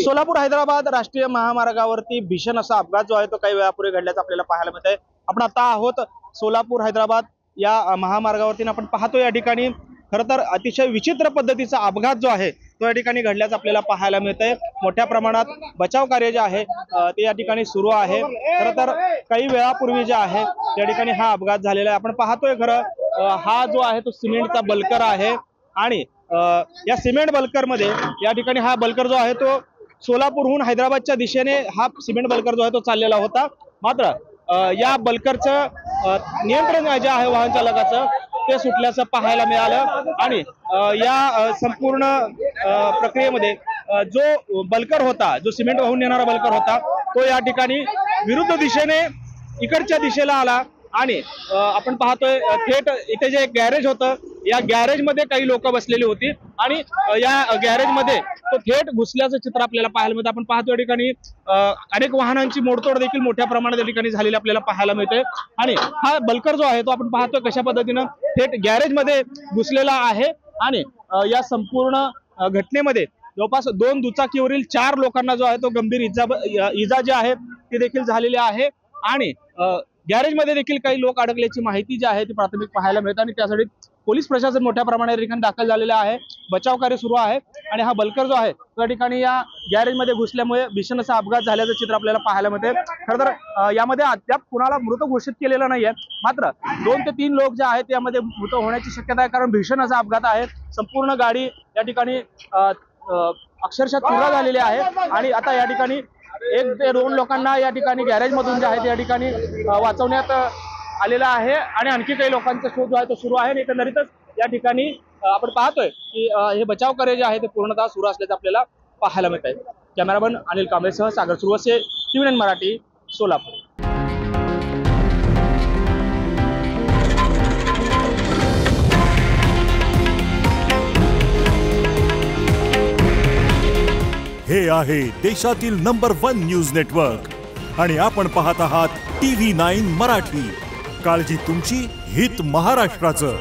सोलापूर हैदराबाद राष्ट्रीय महामार्गावरती भीषण असा अपघात जो आहे तो काही वेळापूर्वी घडल्याचं आपल्याला पाहायला मिळत आहे। आपण आता आहोत सोलापूर हैदराबाद या महामार्गावरती, आपण पाहतो या ठिकाणी खरं तर अतिशय विचित्र पद्धतीचा अपघात जो आहे तो या ठिकाणी घडल्याचं आपल्याला पाहायला मिळत आहे। मोठ्या प्रमाणात बचाव कार्य जे आहे ते या ठिकाणी सुरू आहे। खरं तर काही वेळापूर्वी जे आहे त्या ठिकाणी हा अपघात झालेला आहे। आपण पाहतोय खरं हा जो आहे तो सिमेंटचा बल्कर आहे आणि या सिमेंट बल्कर मध्ये या ठिकाणी हा बल्कर जो आहे तो सोलापूरहून हैदराबादच्या दिशेने हा सिमेंट बल्कर जो आहे तो चाललेला होता। मात्र या बल्करचं नियंत्रण जे आहे वाहन चालकाचं ते सुटल्याचं पाहायला मिळालं आणि या संपूर्ण प्रक्रियेमध्ये जो बल्कर होता, जो सिमेंट वाहून नेणारा बल्कर होता, तो या ठिकाणी विरुद्ध दिशेने इकडच्या दिशेला आला आणि आपण पाहतोय थेट इथे जे गॅरेज होतं या गॅरेज मध्ये काही लोक बसलेली होती आणि या गॅरेज मध्ये तो थेट घुसल्याचं चित्र आपल्याला पाहायला मिळतं। आपण पाहतो या ठिकाणी अनेक वाहनांची मोडतोड देखील मोठ्या प्रमाणात या ठिकाणी झालेली आपल्याला पाहायला मिळते आणि हा बल्कर जो आहे तो आपण पाहतोय कशा पद्धतीनं थेट गॅरेज मध्ये घुसलेला आहे आणि या संपूर्ण घटनेमध्ये जवळपास 2 दुचाकीवरील 4 लोकांना जो आहे तो गंभीर इजा जी आहे ती देखील झालेली आहे आणि गॅरेज मध्ये देखील काही लोक अडकल्याची माहिती जी आहे ती प्राथमिक पाहायला मिळते आणि त्यासाठी पोलीस प्रशासन मोठ्या प्रमाणात ठिकाणी दाखल झालेलं आहे। बचाव कार्य सुरू आहे आणि हा बल्कर जो आहे त्या ठिकाणी या गॅरेज मध्ये घुसल्यामुळे भीषण असा अपघात झाल्याचं चित्र आपल्याला पाहायला मिळते। खरं तर यामध्ये अद्याप कुणाला मृत घोषित केलेलं नाहीये, मात्र 2 ते 3 लोक जे आहेत त्यामध्ये मृत होण्याची शक्यता आहे, कारण भीषण असा अपघात आहे। संपूर्ण गाडी या ठिकाणी अक्षरशः चुरा झालेली आहे आणि आता या ठिकाणी 1 ते 2 लोकांना या ठिकाणी गॅरेज मधून जे आहे या ठिकाणी वाचवण्यात आलेला आहे आणि आणखी काही लोकांचा शोध जो आहे तो सुरू आहे। एकंदरीतच या ठिकाणी आपण पाहतोय की हे बचाव कार्य जे आहे ते पूर्णतः सुरू असल्याचं आपल्याला पाहायला मिळत आहे। कॅमेरामन अनिल कांबळेसह सागर सुरवसे, TVN मराठी, सोलापूर। हे आहे देशातील नंबर 1 न्यूज नेटवर्क आणि आपण पाहत आहात TV9 मराठी। काळजी तुमची, हित महाराष्ट्राचं।